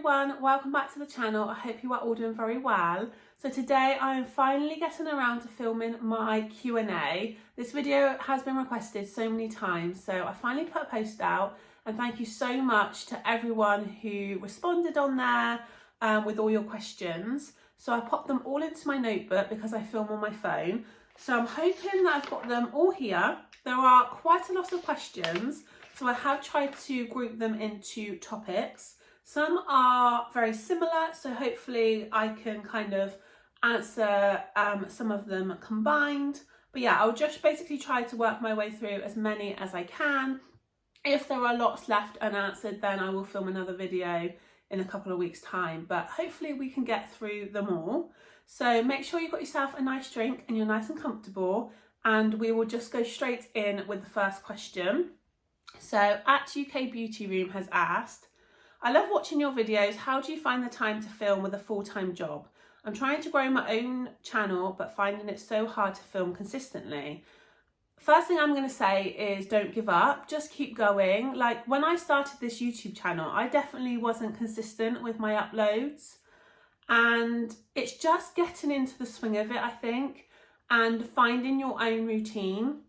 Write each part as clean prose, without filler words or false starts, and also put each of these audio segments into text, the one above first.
everyone, welcome back to the channel. I hope you are all doing very well. So today I am finally getting around to filming my Q&A. This video has been requested so many times, so I finally put a post out, and thank you so much to everyone who responded on there with all your questions. So I popped them all into my notebook because I film on my phone. So I'm hoping that I've got them all here. There are quite a lot of questions, so I have tried to group them into topics. Some are very similar, so hopefully I can kind of answer some of them combined. But yeah, I'll just basically try to work my way through as many as I can. If there are lots left unanswered, then I will film another video in a couple of weeks' time, but hopefully we can get through them all. So make sure you've got yourself a nice drink and you're nice and comfortable, and we will just go straight in with the first question. So at UK Beauty Room has asked, I love watching your videos. How do you find the time to film with a full-time job? I'm trying to grow my own channel, but finding it so hard to film consistently. First thing I'm going to say is don't give up, just keep going. Like when I started this YouTube channel, I definitely wasn't consistent with my uploads, and it's just getting into the swing of it, I think, and finding your own routine.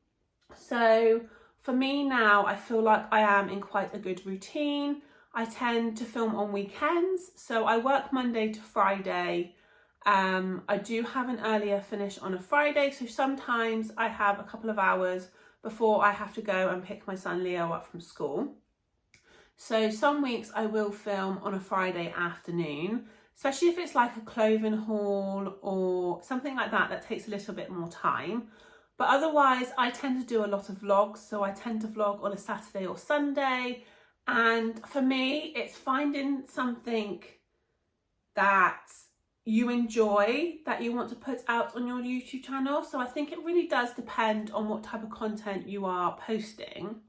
So for me now, I feel like I am in quite a good routine. I tend to film on weekends, so I work Monday to Friday. I do have an earlier finish on a Friday, so sometimes I have a couple of hours before I have to go and pick my son Leo up from school. So some weeks I will film on a Friday afternoon, especially if it's like a clothing haul or something like that that takes a little bit more time. But otherwise I tend to do a lot of vlogs, so I tend to vlog on a Saturday or Sunday. And for me, it's finding something that you enjoy, that you want to put out on your YouTube channel. So I think it really does depend on what type of content you are posting.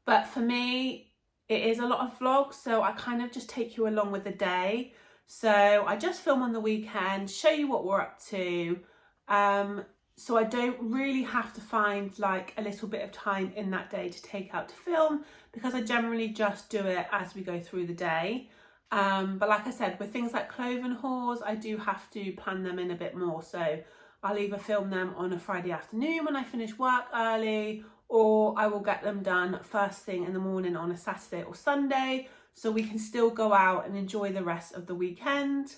But for me, it is a lot of vlogs, so I kind of just take you along with the day. So I just film on the weekend, show you what we're up to. So I don't really have to find like a little bit of time in that day to take out to film, because I generally just do it as we go through the day. But like I said, with things like clothing hauls, I do have to plan them in a bit more. So I'll either film them on a Friday afternoon when I finish work early, or I will get them done first thing in the morning on a Saturday or Sunday, so we can still go out and enjoy the rest of the weekend.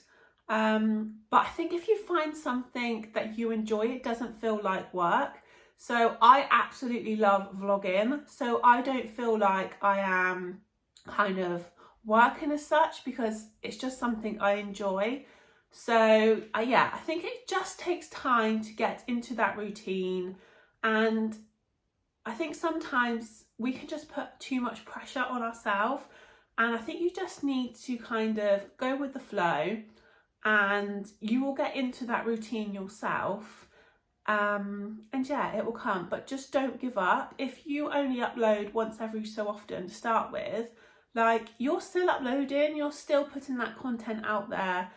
But I think if you find something that you enjoy, it doesn't feel like work. So I absolutely love vlogging, so I don't feel like I am kind of working as such, because it's just something I enjoy. So yeah, I think it just takes time to get into that routine, and I think sometimes we can just put too much pressure on ourselves, and I think you just need to kind of go with the flow, and you will get into that routine yourself. And yeah, it will come, but just don't give up. If you only upload once every so often to start with, like, you're still uploading, you're still putting that content out there,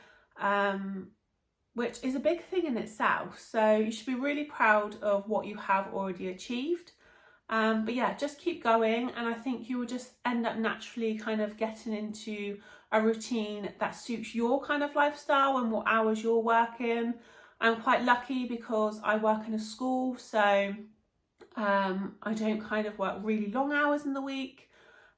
which is a big thing in itself. So you should be really proud of what you have already achieved. But yeah, just keep going, and I think you will just end up naturally kind of getting into a routine that suits your kind of lifestyle and what hours you're working. I'm quite lucky because I work in a school, so I don't kind of work really long hours in the week.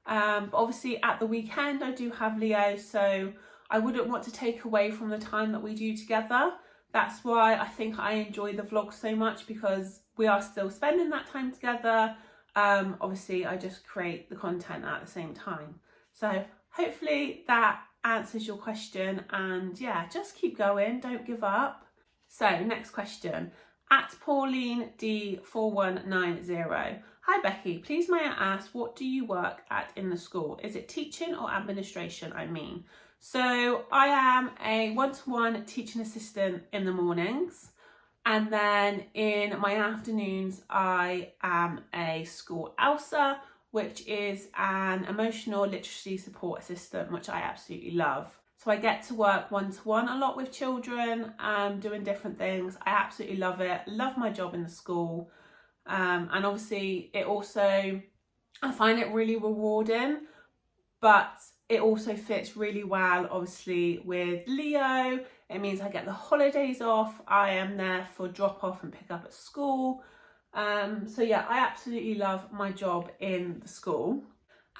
But obviously at the weekend I do have Leo, so I wouldn't want to take away from the time that we do together. That's why I think I enjoy the vlog so much, because we are still spending that time together. Obviously I just create the content at the same time. So hopefully that answers your question, and yeah, just keep going, don't give up. So next question, at Pauline D4190. Hi Becky, please may I ask, what do you work at in the school? Is it teaching or administration, I mean? So I am a one-to-one teaching assistant in the mornings, and then in my afternoons I am a school ELSA, which is an emotional literacy support assistant, which I absolutely love. So I get to work one-to-one a lot with children, doing different things. I absolutely love it. Love my job in the school. And obviously it also, I find it really rewarding, but it also fits really well, obviously, with Leo. It means I get the holidays off. I am there for drop off and pick up at school. So yeah, I absolutely love my job in the school.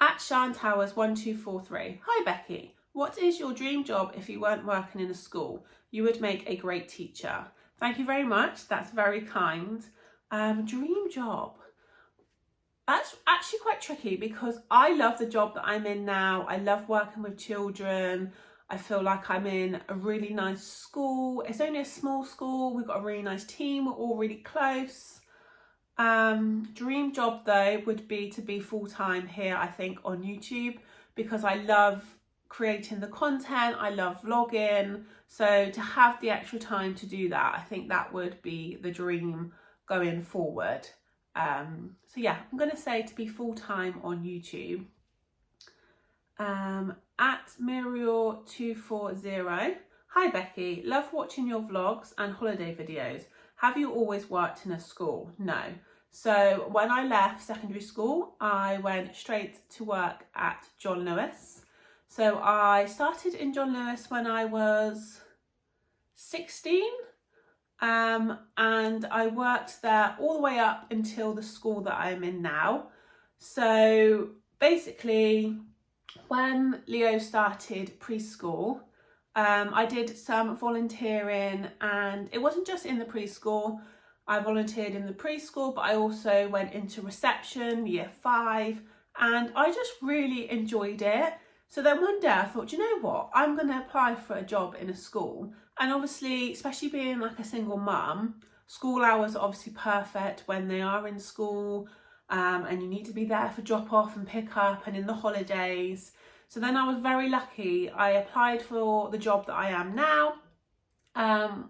At Shan Towers 1243. Hi Becky, what is your dream job if you weren't working in a school? You would make a great teacher. Thank you very much. That's very kind. Dream job. That's actually quite tricky because I love the job that I'm in now. I love working with children. I feel like I'm in a really nice school. It's only a small school. We've got a really nice team. We're all really close. Dream job though would be to be full-time here, I think, on YouTube, because I love creating the content. I love vlogging. So to have the extra time to do that, I think that would be the dream going forward. So yeah, I'm going to say to be full-time on YouTube. At Muriel240. Hi Becky, love watching your vlogs and holiday videos. Have you always worked in a school? No. So when I left secondary school, I went straight to work at John Lewis. So I started in John Lewis when I was 16. And I worked there all the way up until the school that I'm in now. So basically, when Leo started preschool, I did some volunteering, and it wasn't just in the preschool. I volunteered in the preschool, but I also went into reception, year 5, and I just really enjoyed it. So then one day I thought, you know what, I'm going to apply for a job in a school. And obviously, especially being like a single mum, school hours are obviously perfect when they are in school, and you need to be there for drop off and pick up and in the holidays. So then I was very lucky. I applied for the job that I am now,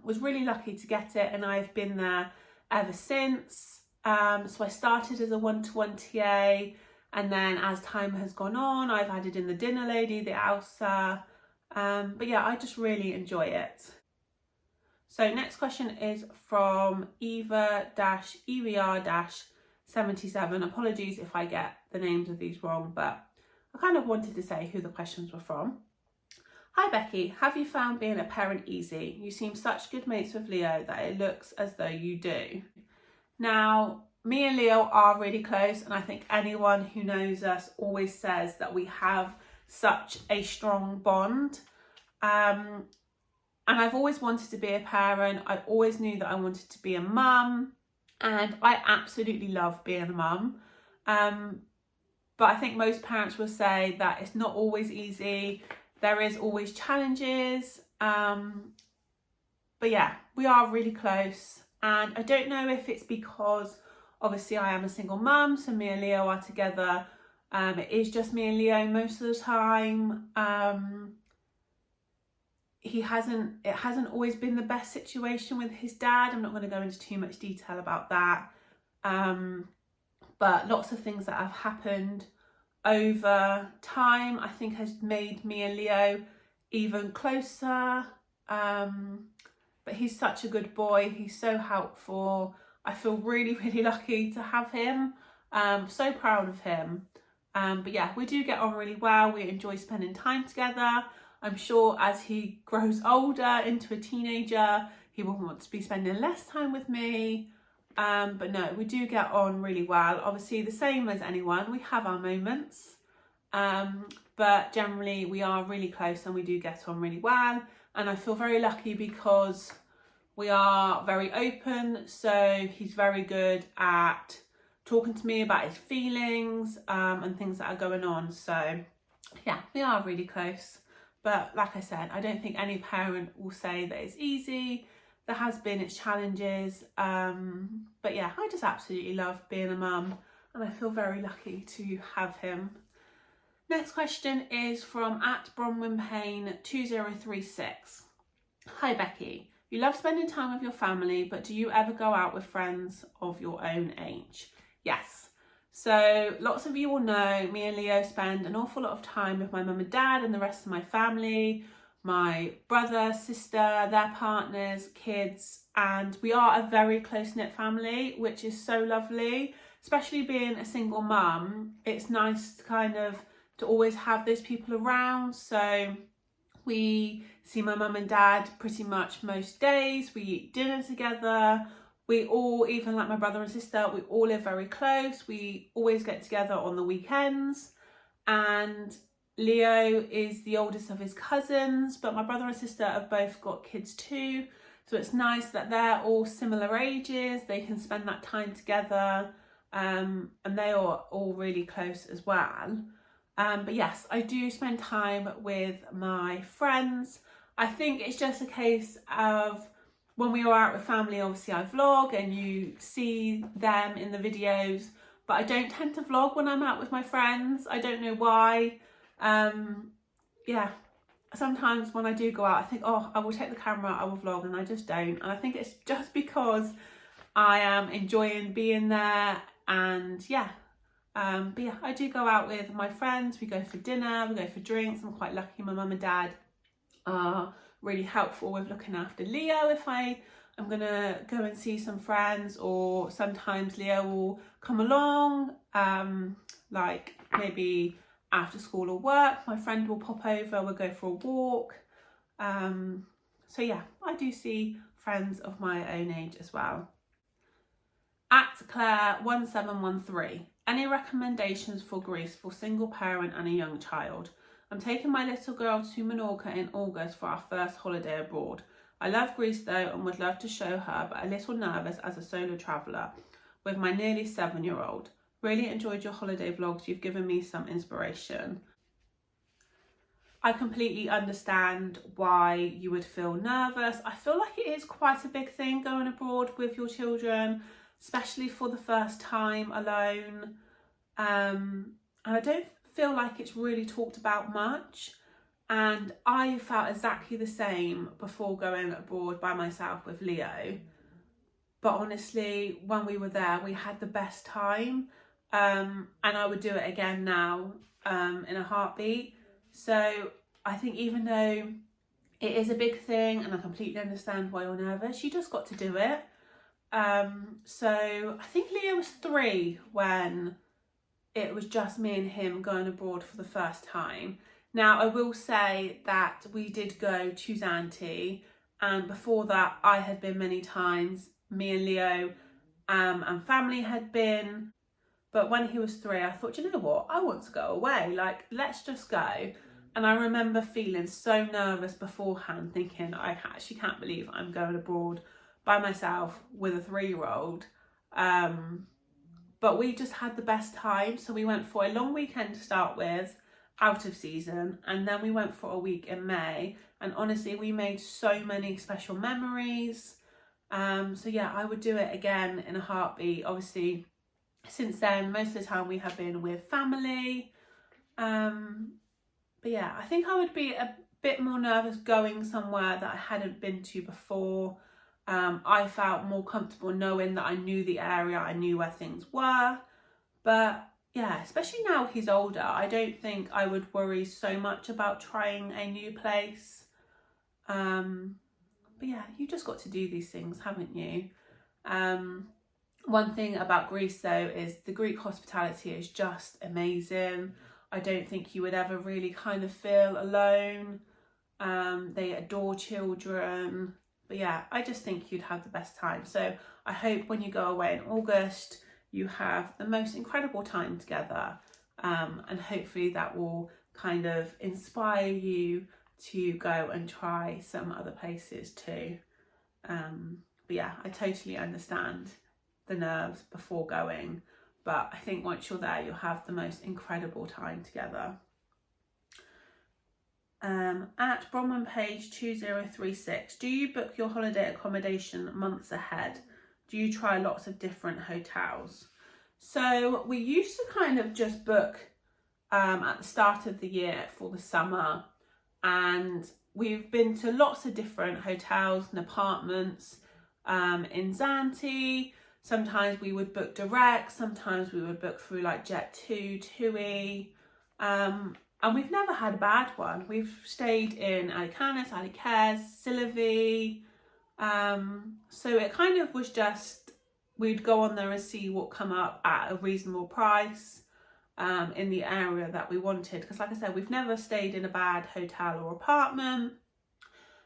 was really lucky to get it, and I've been there ever since. So I started as a one-to-one TA, and then as time has gone on, I've added in the dinner lady, the Elsa. But yeah, I just really enjoy it. So next question is from Eva-EVR-77. Apologies if I get the names of these wrong, but I kind of wanted to say who the questions were from. Hi Becky, have you found being a parent easy? You seem such good mates with Leo that it looks as though you do. Now, me and Leo are really close, and I think anyone who knows us always says that we have such a strong bond. And I've always wanted to be a parent. I always knew that I wanted to be a mum, and I absolutely love being a mum. But I think most parents will say that it's not always easy. There is always challenges. But yeah, we are really close, and I don't know if it's because obviously I am a single mum, so me and Leo are together. It is just me and Leo most of the time. It hasn't always been the best situation with his dad. I'm not going to go into too much detail about that. But lots of things that have happened over time, I think, has made me and Leo even closer. But he's such a good boy. He's so helpful. I feel really, really lucky to have him. So proud of him. But yeah, we do get on really well. We enjoy spending time together. I'm sure as he grows older into a teenager, he will want to be spending less time with me. But no, we do get on really well. Obviously, the same as anyone, we have our moments. But generally, we are really close and we do get on really well. And I feel very lucky because we are very open. So he's very good at talking to me about his feelings and things that are going on. So yeah, we are really close. But like I said, I don't think any parent will say that it's easy. There has been its challenges. But yeah, I just absolutely love being a mum, and I feel very lucky to have him. Next question is from @BronwynPayne2036. Hi Becky, you love spending time with your family, but do you ever go out with friends of your own age? Yes. So lots of you will know me and Leo spend an awful lot of time with my mum and dad and the rest of my family, my brother, sister, their partners, kids, and we are a very close-knit family, which is so lovely. Especially being a single mum, it's nice to kind of to always have those people around. So we see my mum and dad pretty much most days. We eat dinner together. We all, even like my brother and sister, we all live very close. We always get together on the weekends. And Leo is the oldest of his cousins, but my brother and sister have both got kids too. So it's nice that they're all similar ages. They can spend that time together, and they are all really close as well. But yes, I do spend time with my friends. I think it's just a case of when we are out with family, obviously I vlog and you see them in the videos, but I don't tend to vlog when I'm out with my friends. I don't know why. Yeah, sometimes when I do go out, I think, oh, I will take the camera, I will vlog, and I just don't. And I think it's just because I am enjoying being there. And yeah, but yeah, I do go out with my friends. We go for dinner, we go for drinks. I'm quite lucky my mum and dad are really helpful with looking after Leo if I'm gonna go and see some friends, or sometimes Leo will come along, like maybe after school or work, my friend will pop over, we'll go for a walk. So yeah, I do see friends of my own age as well. At Claire1713, any recommendations for Greece for single parent and a young child? I'm taking my little girl to Menorca in August for our first holiday abroad. I love Greece though and would love to show her, but a little nervous as a solo traveller with my nearly 7-year-old. Really enjoyed your holiday vlogs, you've given me some inspiration. I completely understand why you would feel nervous. I feel like it is quite a big thing going abroad with your children, especially for the first time alone. And I don't feel like it's really talked about much. And I felt exactly the same before going abroad by myself with Leo. But honestly, when we were there, we had the best time. And I would do it again now, in a heartbeat. So I think even though it is a big thing and I completely understand why you're nervous, you just got to do it. So I think Leo was 3 when it was just me and him going abroad for the first time. Now I will say that we did go to Zante, and before that I had been many times. Me and Leo and family had been, but when he was 3 I thought, you know what, I want to go away, like let's just go. And I remember feeling so nervous beforehand, thinking I actually can't believe I'm going abroad by myself with a 3-year-old. But we just had the best time. So we went for a long weekend to start with, out of season, and then we went for a week in May, and honestly we made so many special memories. So yeah, I would do it again in a heartbeat. Obviously since then most of the time we have been with family. But yeah, I think I would be a bit more nervous going somewhere that I hadn't been to before. I felt more comfortable knowing that I knew the area, I knew where things were. But yeah, especially now he's older, I don't think I would worry so much about trying a new place. But yeah, you just got to do these things, haven't you? One thing about Greece though is the Greek hospitality is just amazing. I don't think you would ever really kind of feel alone. They adore children. But yeah, I just think you'd have the best time. So I hope when you go away in August, you have the most incredible time together. And hopefully that will kind of inspire you to go and try some other places too. But yeah, I totally understand the nerves before going. But I think once you're there, you'll have the most incredible time together. At Bronwyn Page 2036, do you book your holiday accommodation months ahead? Do you try lots of different hotels? So we used to kind of just book at the start of the year for the summer, and we've been to lots of different hotels and apartments in Zante. Sometimes we would book direct, sometimes we would book through like Jet2, TUI, and we've never had a bad one. We've stayed in Alicanis, Alicares, Sylvie, so it kind of was just, we'd go on there and see what come up at a reasonable price. in the area that we wanted, because like I said, we've never stayed in a bad hotel or apartment.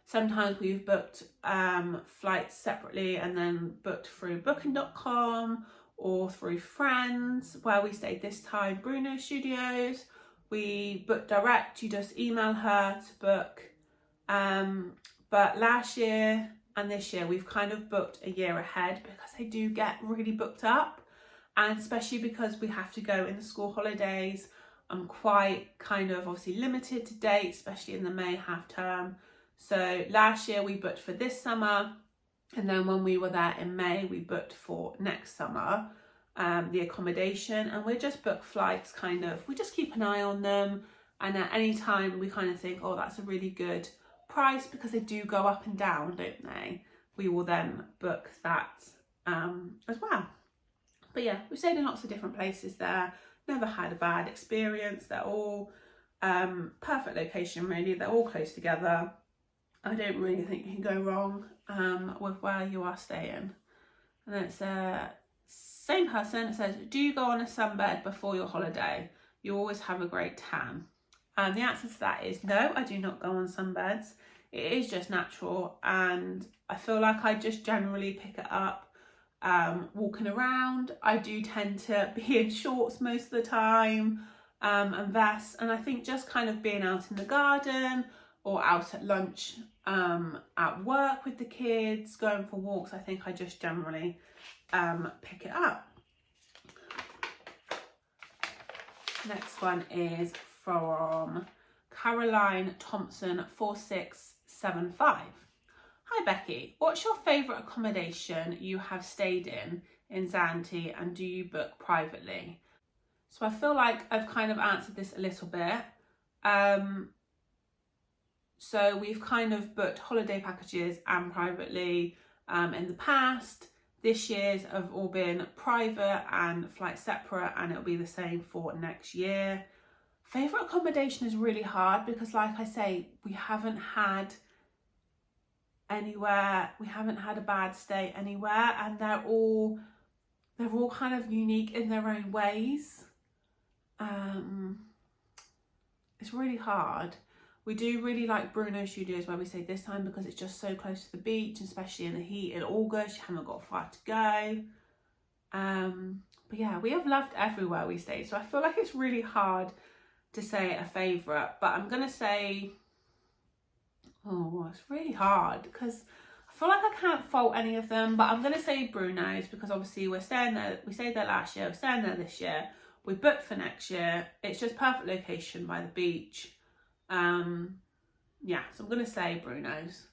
Sometimes we've booked flights separately and then booked through booking.com or through friends. Where we stayed this time, Bruno Studios, we booked direct. You just email her to book. But last year and this year we've kind of booked a year ahead because they do get really booked up, and especially because we have to go in the school holidays. I'm quite kind of obviously limited to dates, especially in the May half term. So last year we booked for this summer, and then when we were there in May we booked for next summer, the accommodation, and we just book flights kind of, we just keep an eye on them, and at any time we kind of think, oh, that's a really good price, because they do go up and down, don't they? We will then book that as well. But yeah, we stayed in lots of different places there, never had a bad experience. They're all perfect location really, they're all close together. I don't really think you can go wrong with where you are staying. And it's same person. It says, do you go on a sunbed before your holiday? You always have a great tan. And the answer to that is no, I do not go on sunbeds. It is just natural, and I feel like I just generally pick it up walking around. I do tend to be in shorts most of the time and vests, and I think just kind of being out in the garden or out at lunch at work with the kids, going for walks, I think I just generally pick it up. Next one is from Caroline Thompson 4675. Hi Becky, what's your favourite accommodation you have stayed in Zante, and do you book privately? So I feel like I've kind of answered this a little bit. So we've kind of booked holiday packages and privately in the past. This year's have all been private and flight separate, and it'll be the same for next year. Favourite accommodation is really hard because, like I say, we haven't had a bad stay anywhere, and they're all kind of unique in their own ways. It's really hard. We do really like Bruno Studios where we stayed this time because it's just so close to the beach, especially in the heat in August. You haven't got far to go. But yeah, we have loved everywhere we stayed, so I feel like it's really hard to say a favourite, but I'm gonna say, oh, it's really hard because I feel like I can't fault any of them, but I'm gonna say Bruno's because obviously we stayed there last year, we're staying there this year, we booked for next year. It's just perfect location by the beach. Yeah, so I'm gonna say Bruno's.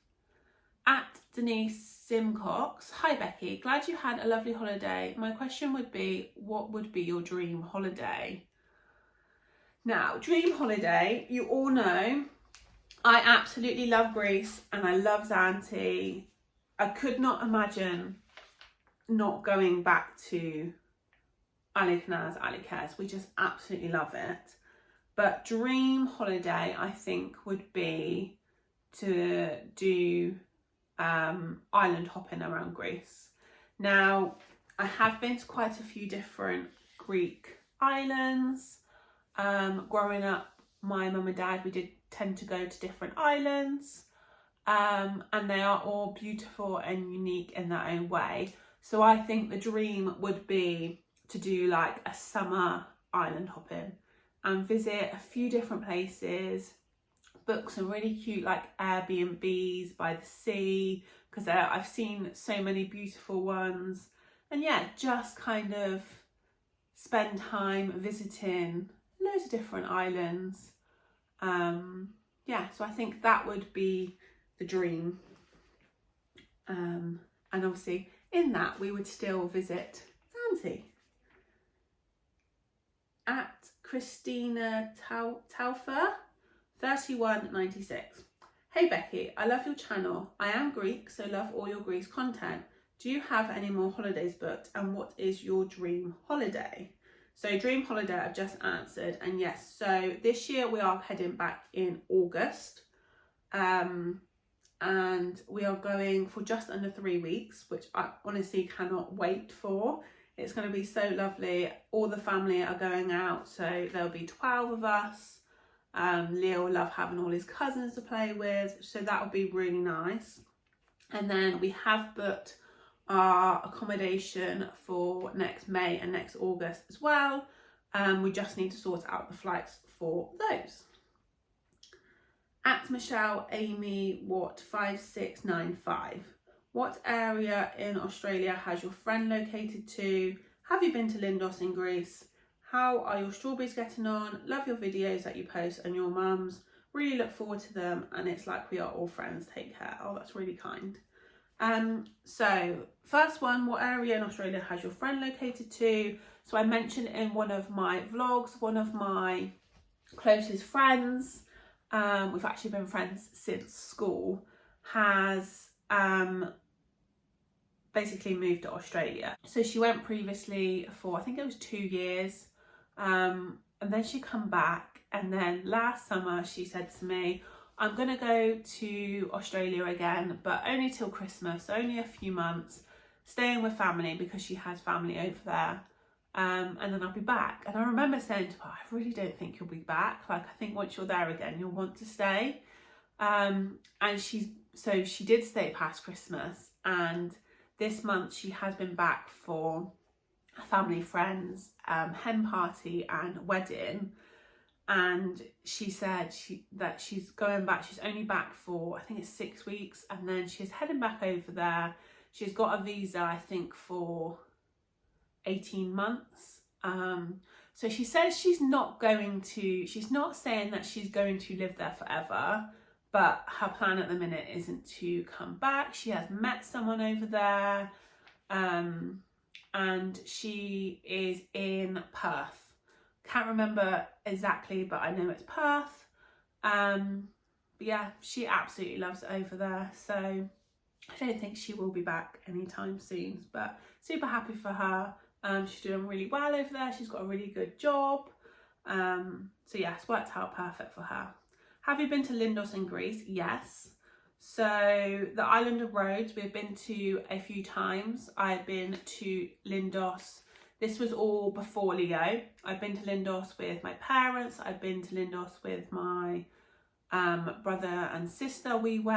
At Denise Simcox, hi Becky, glad you had a lovely holiday. My question would be, what would be your dream holiday? Now, dream holiday, you all know, I absolutely love Greece and I love Zante. I could not imagine not going back to Aliknas. We just absolutely love it. But dream holiday, I think, would be to do island hopping around Greece. Now, I have been to quite a few different Greek islands. Growing up, my mum and dad, we did tend to go to different islands, and they are all beautiful and unique in their own way. So I think the dream would be to do like a summer island hopping and visit a few different places, book some really cute like Airbnbs by the sea, because I've seen so many beautiful ones, and yeah, just kind of spend time visiting loads of different islands. Yeah, so I think that would be the dream. And obviously in that we would still visit Zante. At Christina Taufer 3196. Hey Becky, I love your channel. I am Greek, so love all your Greece content. Do you have any more holidays booked, and what is your dream holiday? So dream holiday I've just answered, and yes, so this year we are heading back in August, and we are going for just under 3 weeks, which I honestly cannot wait for. It's going to be so lovely. All the family are going out, so there'll be 12 of us. Leo will love having all his cousins to play with, so that'll be really nice. And then we have booked our accommodation for next May and next August as well. We just need to sort out the flights for those. At Michelle Amy Watt 5695. What area in Australia has your friend located to? Have you been to Lindos in Greece? How are your strawberries getting on? Love your videos that you post and your mums. Really look forward to them, and it's like we are all friends. Take care. Oh, that's really kind. So first one, what area in Australia has your friend located to? So I mentioned in one of my vlogs, one of my closest friends, we've actually been friends since school, has basically moved to Australia. So she went previously for, I think it was 2 years, and then she come back, and then last summer she said to me, I'm gonna go to Australia again, but only till Christmas, so only a few months, staying with family because she has family over there, and then I'll be back. And I remember saying to her, I really don't think you'll be back. Like, I think once you're there again, you'll want to stay. And she did stay past Christmas, and this month she has been back for a family friend's hen party and wedding. And she said that she's going back. She's only back for, I think it's 6 weeks, and then she's heading back over there. She's got a visa, I think, for 18 months. So she says she's not saying that she's going to live there forever, but her plan at the minute isn't to come back. She has met someone over there, and she is in Perth. Can't remember exactly, but I know it's Perth. But yeah, she absolutely loves it over there, so I don't think she will be back anytime soon, but super happy for her. She's doing really well over there. She's got a really good job. So yeah, it's worked out perfect for her. Have you been to Lindos in Greece? Yes. So the island of Rhodes, we've been to a few times. I've been to Lindos. This was all before Leo. I've been to Lindos with my parents. I've been to Lindos with my brother and sister. We've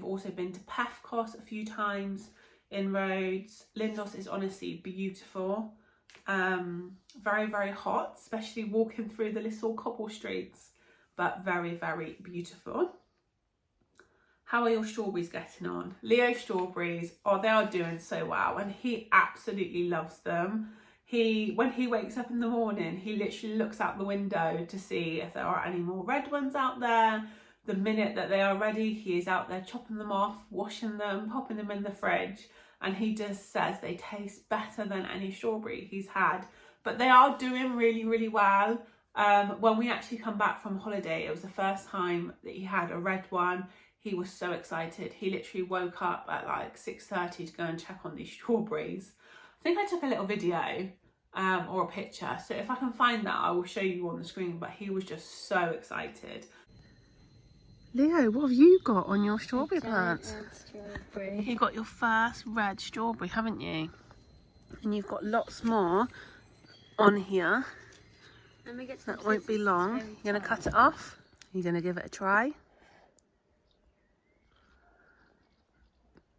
also been to Pefkos a few times in Rhodes. Lindos is honestly beautiful. Very, very hot, especially walking through the little cobble streets, but very, very beautiful. How are your strawberries getting on? Leo's strawberries, they are doing so well, and he absolutely loves them. When he wakes up in the morning, he literally looks out the window to see if there are any more red ones out there. The minute that they are ready, he is out there chopping them off, washing them, popping them in the fridge, and he just says they taste better than any strawberry he's had. But they are doing really, really well. When we actually come back from holiday, it was the first time that he had a red one. He was so excited. He literally woke up at like 6:30 to go and check on these strawberries. I think I took a little video or a picture, so if I can find that I will show you on the screen, but he was just so excited. Leo, what have you got on your strawberry plants? You got your first red strawberry, haven't you? And you've got lots more on here. That won't be long. You're going to cut it off? You're going to give it a try?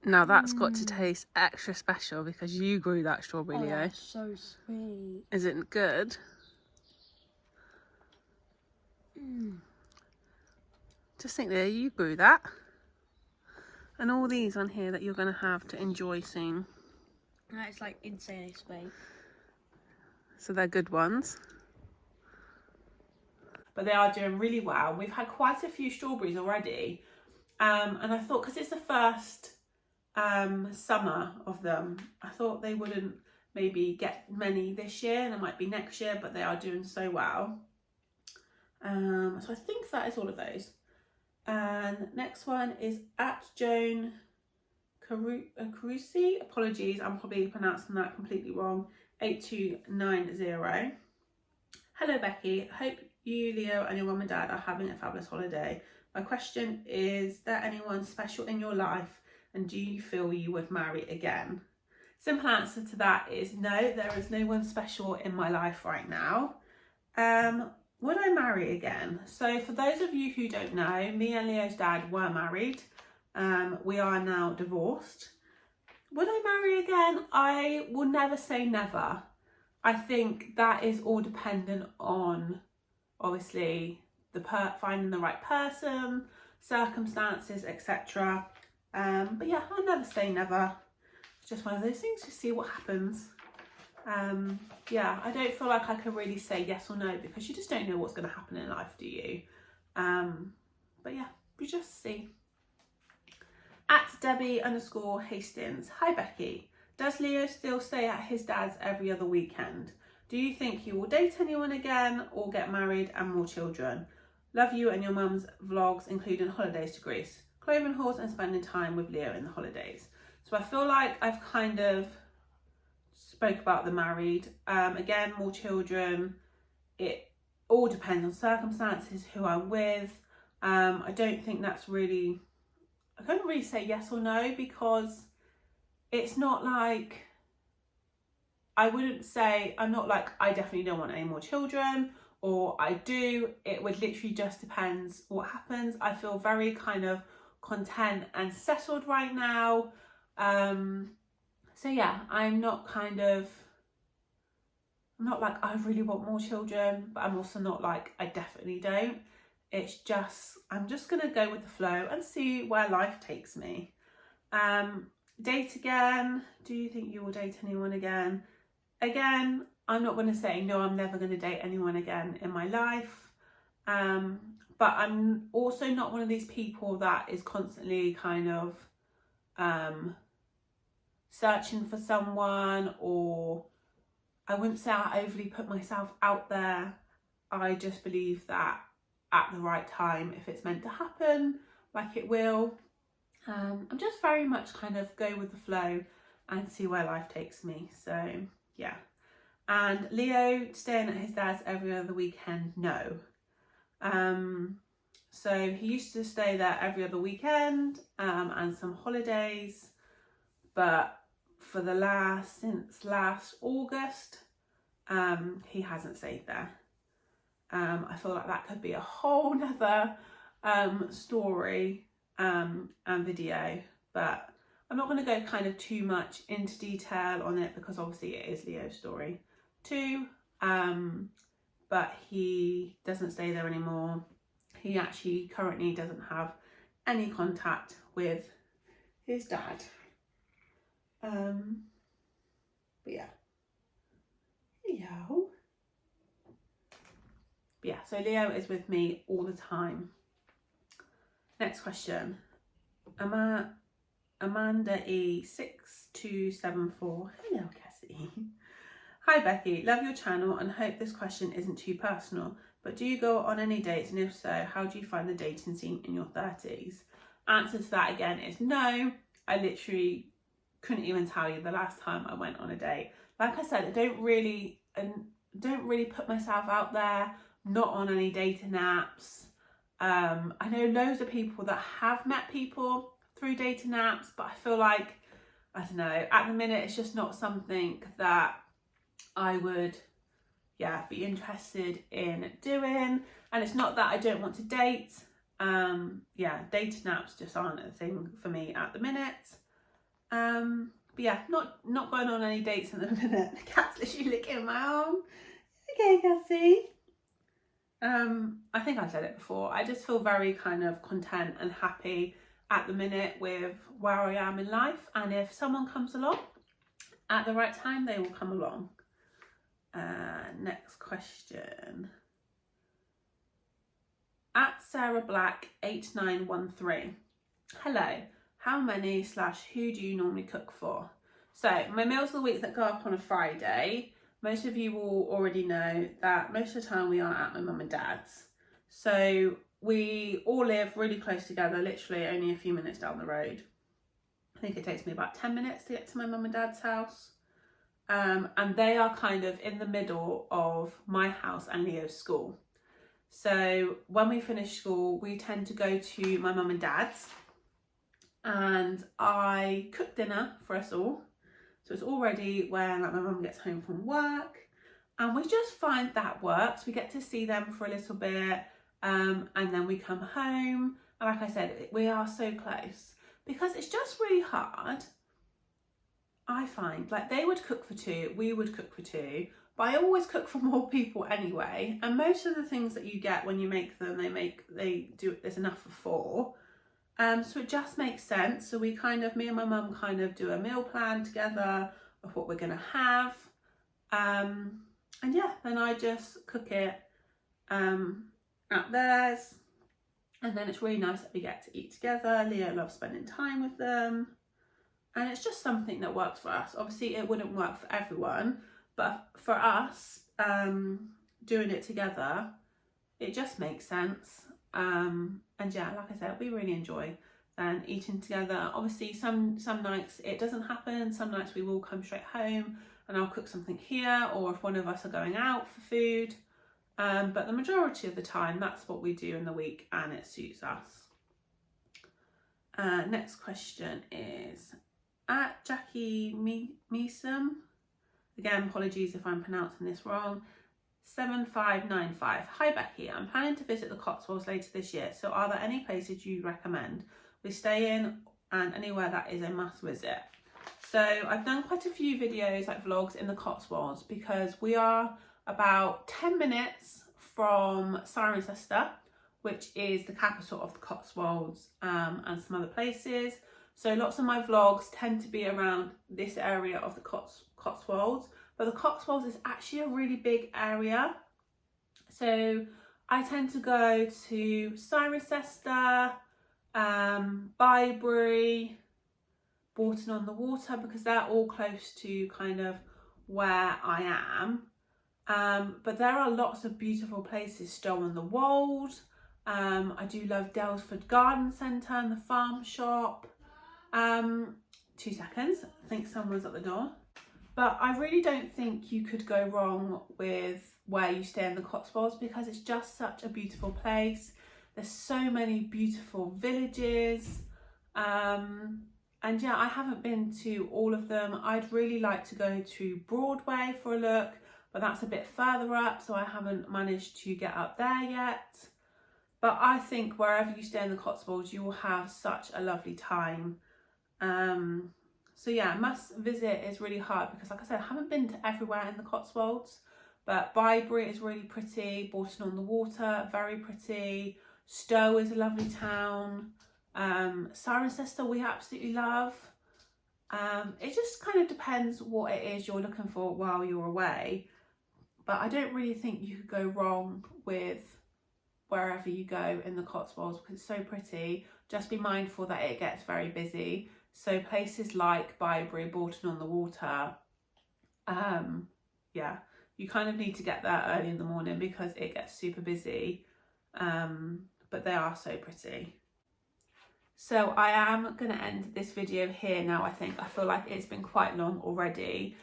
Now that's got to taste extra special because you grew that strawberry, Leo. That's so sweet. Is it good? Just think, Leo, you grew that. And all these on here that you're going to have to enjoy soon. That is like insanely sweet. So they're good ones. But they are doing really well. We've had quite a few strawberries already. And I thought, because it's the first summer of them, I thought they wouldn't maybe get many this year. There might be next year, but they are doing so well. So I think that is all of those. And next one is at Joan Carusi. Apologies, I'm probably pronouncing that completely wrong. 8290. Hello Becky, hope you, Leo, and your mum and dad are having a fabulous holiday. My question is there anyone special in your life, and do you feel you would marry again? Simple answer to that is no, there is no one special in my life right now. Would I marry again? So for those of you who don't know, me and Leo's dad were married. We are now divorced. Would I marry again? I will never say never. I think that is all dependent on, obviously, finding the right person, circumstances, etc. But yeah, I'll never say never. It's just one of those things, just see what happens. Yeah, I don't feel like I can really say yes or no because you just don't know what's going to happen in life, do you? But yeah, we just see. At Debbie_Hastings. Hi Becky. Does Leo still stay at his dad's every other weekend? Do you think he will date anyone again or get married and more children? Love you and your mum's vlogs, including holidays to Greece, clothing hauls and spending time with Leo in the holidays. So I feel like I've kind of spoke about the married. Again, more children. It all depends on circumstances, who I'm with. I don't think that's really, I couldn't really say yes or no because it's not like, I wouldn't say, I'm not like, I definitely don't want any more children or I do. It would literally just depends what happens. I feel very kind of content and settled right now. So yeah, I'm not like I really want more children, but I'm also not like I definitely don't. It's just, I'm just gonna go with the flow and see where life takes me. Date again. Do you think you will date anyone again? Again, I'm not going to say no, I'm never going to date anyone again in my life. But I'm also not one of these people that is constantly kind of searching for someone, or I wouldn't say I overly put myself out there. I just believe that at the right time, if it's meant to happen, like it will. I'm just very much kind of go with the flow and see where life takes me. So yeah. And Leo staying at his dad's every other weekend, no. So he used to stay there every other weekend and some holidays, but for since last August, he hasn't stayed there. I feel like that could be a whole nother story and video, but I'm not going to go kind of too much into detail on it because obviously it is Leo's story too. But he doesn't stay there anymore. He actually currently doesn't have any contact with his dad. But yeah. Leo. But yeah, so Leo is with me all the time. Next question. Amanda E6274. Hello, Cassie. Hi, Becky. Love your channel and hope this question isn't too personal, but do you go on any dates? And if so, how do you find the dating scene in your 30s? Answer to that again is no. I literally couldn't even tell you the last time I went on a date. Like I said, I don't really put myself out there, not on any dating apps. I know loads of people that have met people through dating apps, but I feel like, I don't know, at the minute it's just not something that I would be interested in doing. And it's not that I don't want to date. Dating apps just aren't a thing for me at the minute. But yeah, not going on any dates at the minute. The cat's literally licking my arm. Okay, Cassie. I think I've said it before. I just feel very kind of content and happy at the minute with where I am in life. And if someone comes along at the right time, they will come along. Next question. At Sarah Black 8913. Hello. How many / who do you normally cook for? So my meals of the week that go up on a Friday, most of you will already know that most of the time we are at my mum and dad's. So we all live really close together, literally only a few minutes down the road. I think it takes me about 10 minutes to get to my mum and dad's house. And they are kind of in the middle of my house and Leo's school. So when we finish school, we tend to go to my mum and dad's, and I cook dinner for us all. So it's all ready when like my mum gets home from work, and we just find that works. We get to see them for a little bit, and then we come home. And like I said, we are so close because it's just really hard. I find like they would cook for two, we would cook for two, but I always cook for more people anyway. And most of the things that you get when you make them, they do, there's enough for four. So it just makes sense. So we kind of, me and my mum kind of do a meal plan together of what we're gonna have. And yeah, then I just cook it at theirs. And then it's really nice that we get to eat together. Leo loves spending time with them. And it's just something that works for us. Obviously it wouldn't work for everyone, but for us, doing it together, it just makes sense. And yeah, like I said, we really enjoy then eating together. Obviously some nights it doesn't happen. Some nights we will come straight home and I'll cook something here, or if one of us are going out for food. But the majority of the time, that's what we do in the week and it suits us. Next question is at Jackie Meesum. Again, apologies if I'm pronouncing this wrong. 7595. Hi Becky, I'm planning to visit the Cotswolds later this year, so are there any places you recommend we stay in and anywhere that is a must visit? So I've done quite a few videos, like vlogs in the Cotswolds, because we are about 10 minutes from Cirencester, which is the capital of the Cotswolds, and some other places. So lots of my vlogs tend to be around this area of the Cotswolds. But the Cotswolds is actually a really big area. So I tend to go to Cirencester, Bybury, Bourton on the Water, because they're all close to kind of where I am. But there are lots of beautiful places, Stow on the Wold. I do love Dalesford Garden Centre and the Farm Shop. 2 seconds, I think someone's at the door. But I really don't think you could go wrong with where you stay in the Cotswolds, because it's just such a beautiful place. There's so many beautiful villages. And yeah, I haven't been to all of them. I'd really like to go to Broadway for a look, but that's a bit further up, so I haven't managed to get up there yet. But I think wherever you stay in the Cotswolds, you will have such a lovely time. So yeah, must visit is really hard because, like I said, I haven't been to everywhere in the Cotswolds, but Bybury is really pretty, Bourton on the Water, very pretty, Stow is a lovely town, Cirencester we absolutely love. It just kind of depends what it is you're looking for while you're away, but I don't really think you could go wrong with wherever you go in the Cotswolds because it's so pretty. Just be mindful that it gets very busy. So places like Bybury, Bourton on the Water, yeah, you kind of need to get there early in the morning because it gets super busy, but they are so pretty. So I am going to end this video here now. I feel like it's been quite long already.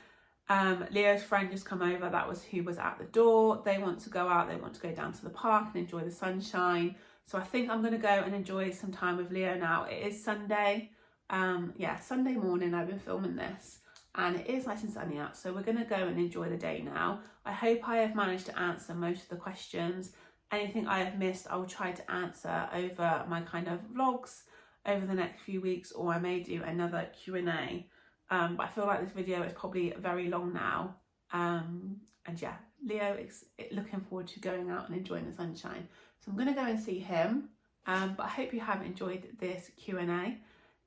Leo's friend just come over, that was who was at the door. They want to go out, they want to go down to the park and enjoy the sunshine. So I think I'm going to go and enjoy some time with Leo now. It is Sunday. Yeah, Sunday morning I've been filming this and it is nice and sunny out, so we're going to go and enjoy the day now. I hope I have managed to answer most of the questions. Anything I have missed I'll try to answer over my kind of vlogs over the next few weeks, or I may do another Q&A. But I feel like this video is probably very long now. And yeah, Leo is looking forward to going out and enjoying the sunshine. So I'm going to go and see him. But I hope you have enjoyed this Q&A.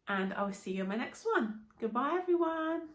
And I will see you in my next one. Goodbye, everyone.